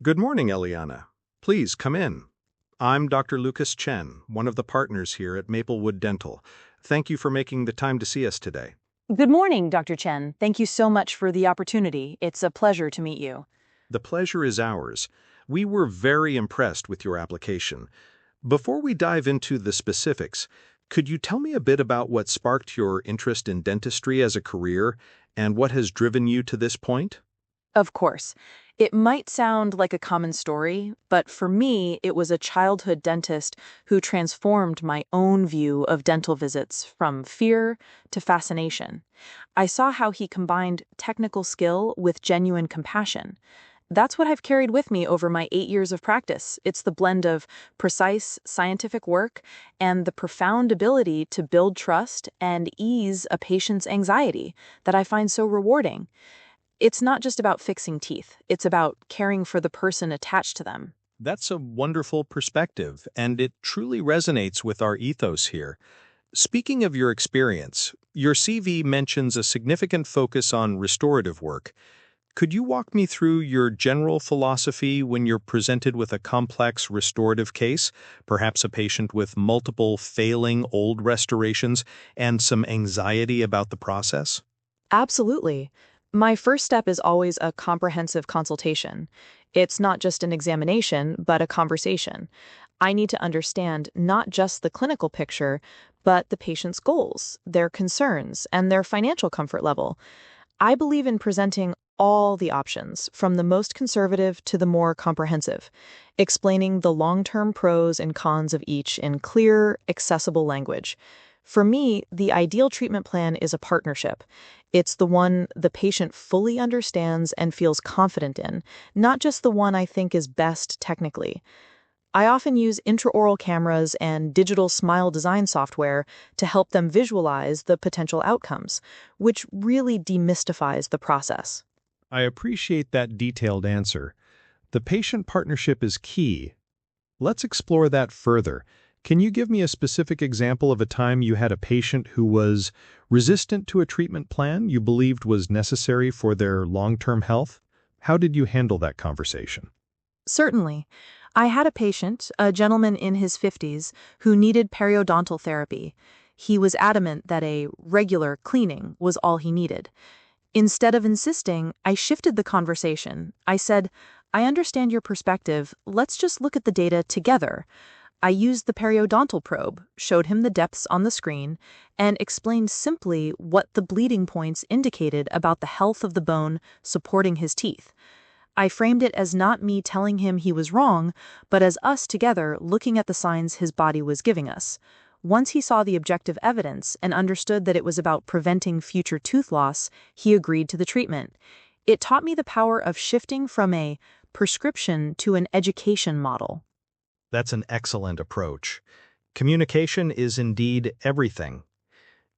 Good morning, Eliana. Please come in. I'm Dr. Lucas Chen, one of the partners here at Maplewood Dental. Thank you for making the time to see us today. Good morning, Dr. Chen. Thank you so much for the opportunity. It's a pleasure to meet you. The pleasure is ours. We were very impressed with your application. Before we dive into the specifics, could you tell me a bit about what sparked your interest in dentistry as a career and what has driven you to this point? Of course, it might sound like a common story, but for me, it was a childhood dentist who transformed my own view of dental visits from fear to fascination. I saw how he combined technical skill with genuine compassion. That's what I've carried with me over my 8 years of practice. It's the blend of precise scientific work and the profound ability to build trust and ease a patient's anxiety that I find so rewarding. It's not just about fixing teeth, it's about caring for the person attached to them. That's a wonderful perspective, and it truly resonates with our ethos here. Speaking of your experience, your CV mentions a significant focus on restorative work. Could you walk me through your general philosophy when you're presented with a complex restorative case, perhaps a patient with multiple failing old restorations and some anxiety about the process? Absolutely. My first step is always a comprehensive consultation. It's not just an examination, but a conversation. I need to understand not just the clinical picture, but the patient's goals, their concerns, and their financial comfort level. I believe in presenting all the options, from the most conservative to the more comprehensive, explaining the long-term pros and cons of each in clear, accessible language. For me, the ideal treatment plan is a partnership. It's the one the patient fully understands and feels confident in, not just the one I think is best technically. I often use intraoral cameras and digital smile design software to help them visualize the potential outcomes, which really demystifies the process. I appreciate that detailed answer. The patient partnership is key. Let's explore that further. Can you give me a specific example of a time you had a patient who was resistant to a treatment plan you believed was necessary for their long-term health? How did you handle that conversation? Certainly. I had a patient, a gentleman in his 50s, who needed periodontal therapy. He was adamant that a regular cleaning was all he needed. Instead of insisting, I shifted the conversation. I said, I understand your perspective. Let's just look at the data together. I used the periodontal probe, showed him the depths on the screen, and explained simply what the bleeding points indicated about the health of the bone supporting his teeth. I framed it as not me telling him he was wrong, but as us together looking at the signs his body was giving us. Once he saw the objective evidence and understood that it was about preventing future tooth loss, he agreed to the treatment. It taught me the power of shifting from a prescription to an education model. That's an excellent approach. Communication is indeed everything.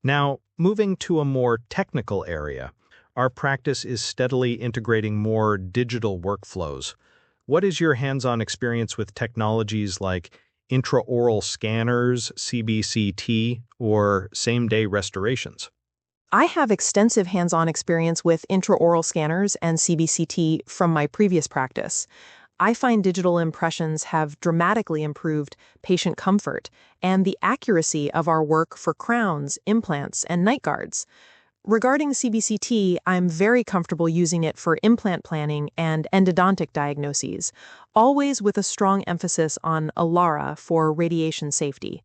Now, moving to a more technical area, our practice is steadily integrating more digital workflows. What is your hands-on experience with technologies like intraoral scanners, CBCT, or same-day restorations? I have extensive hands-on experience with intraoral scanners and CBCT from my previous practice. I find digital impressions have dramatically improved patient comfort and the accuracy of our work for crowns, implants, and night guards. Regarding CBCT, I'm very comfortable using it for implant planning and endodontic diagnoses, always with a strong emphasis on ALARA for radiation safety.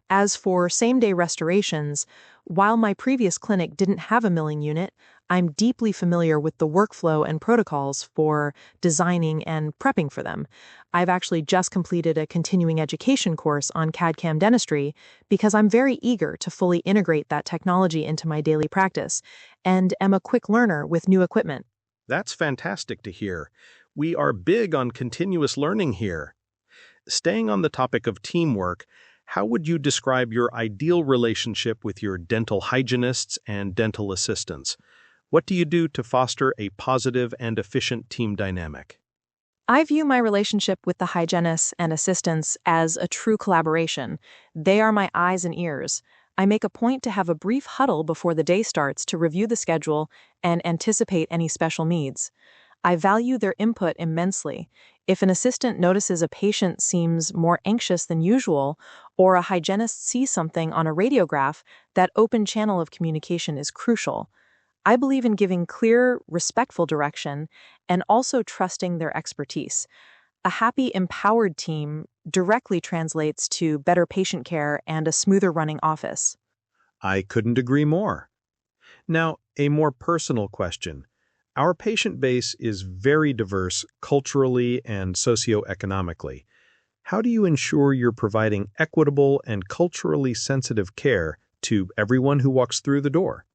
As for same-day restorations, while my previous clinic didn't have a milling unit, I'm deeply familiar with the workflow and protocols for designing and prepping for them. I've actually just completed a continuing education course on CAD/CAM dentistry because I'm very eager to fully integrate that technology into my daily practice and am a quick learner with new equipment. That's fantastic to hear. We are big on continuous learning here. Staying on the topic of teamwork, how would you describe your ideal relationship with your dental hygienists and dental assistants? What do you do to foster a positive and efficient team dynamic? I view my relationship with the hygienists and assistants as a true collaboration. They are my eyes and ears. I make a point to have a brief huddle before the day starts to review the schedule and anticipate any special needs. I value their input immensely. If an assistant notices a patient seems more anxious than usual, or a hygienist sees something on a radiograph, that open channel of communication is crucial. I believe in giving clear, respectful direction and also trusting their expertise. A happy, empowered team directly translates to better patient care and a smoother running office. I couldn't agree more. Now, a more personal question. Our patient base is very diverse culturally and socioeconomically. How do you ensure you're providing equitable and culturally sensitive care to everyone who walks through the door?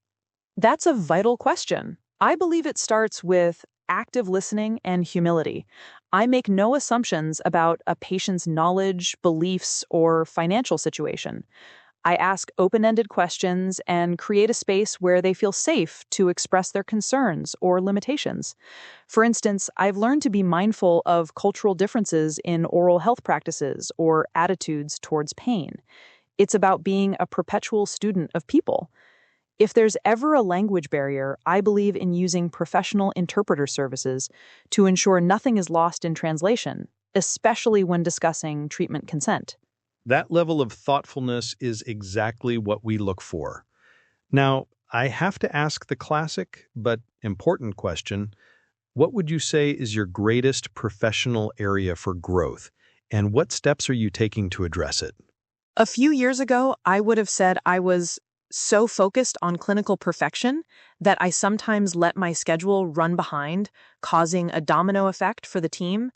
That's a vital question. I believe it starts with active listening and humility. I make no assumptions about a patient's knowledge, beliefs, or financial situation. I ask open-ended questions and create a space where they feel safe to express their concerns or limitations. For instance, I've learned to be mindful of cultural differences in oral health practices or attitudes towards pain. It's about being a perpetual student of people. If there's ever a language barrier, I believe in using professional interpreter services to ensure nothing is lost in translation, especially when discussing treatment consent. That level of thoughtfulness is exactly what we look for. Now, I have to ask the classic but important question. What would you say is your greatest professional area for growth, and what steps are you taking to address it? A few years ago, I would have said I was so focused on clinical perfection that I sometimes let my schedule run behind, causing a domino effect for the team.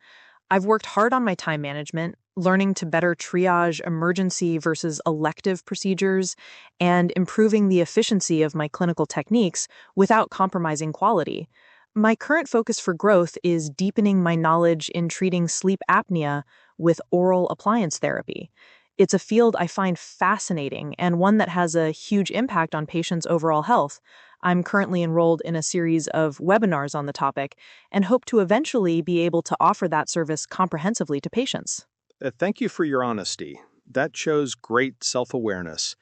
I've worked hard on my time management, learning to better triage emergency versus elective procedures, and improving the efficiency of my clinical techniques without compromising quality. My current focus for growth is deepening my knowledge in treating sleep apnea with oral appliance therapy. It's a field I find fascinating and one that has a huge impact on patients' overall health. I'm currently enrolled in a series of webinars on the topic and hope to eventually be able to offer that service comprehensively to patients. Thank you for your honesty. That shows great self-awareness.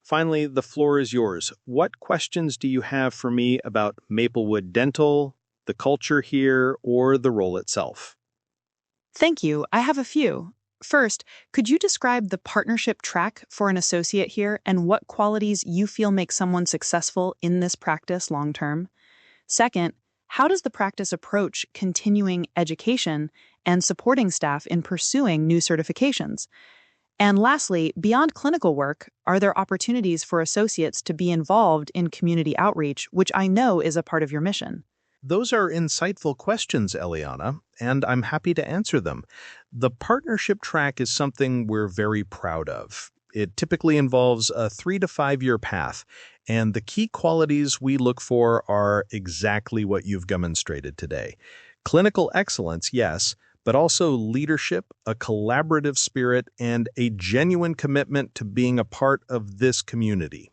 Finally, the floor is yours. What questions do you have for me about Maplewood Dental, the culture here, or the role itself? Thank you. I have a few. First, could you describe the partnership track for an associate here and what qualities you feel make someone successful in this practice long term? Second, how does the practice approach continuing education and supporting staff in pursuing new certifications? And lastly, beyond clinical work, are there opportunities for associates to be involved in community outreach, which I know is a part of your mission? Those are insightful questions, Eliana, and I'm happy to answer them. The partnership track is something we're very proud of. It typically involves a 3 to 5 year path, and the key qualities we look for are exactly what you've demonstrated today. Clinical excellence, yes, but also leadership, a collaborative spirit, and a genuine commitment to being a part of this community.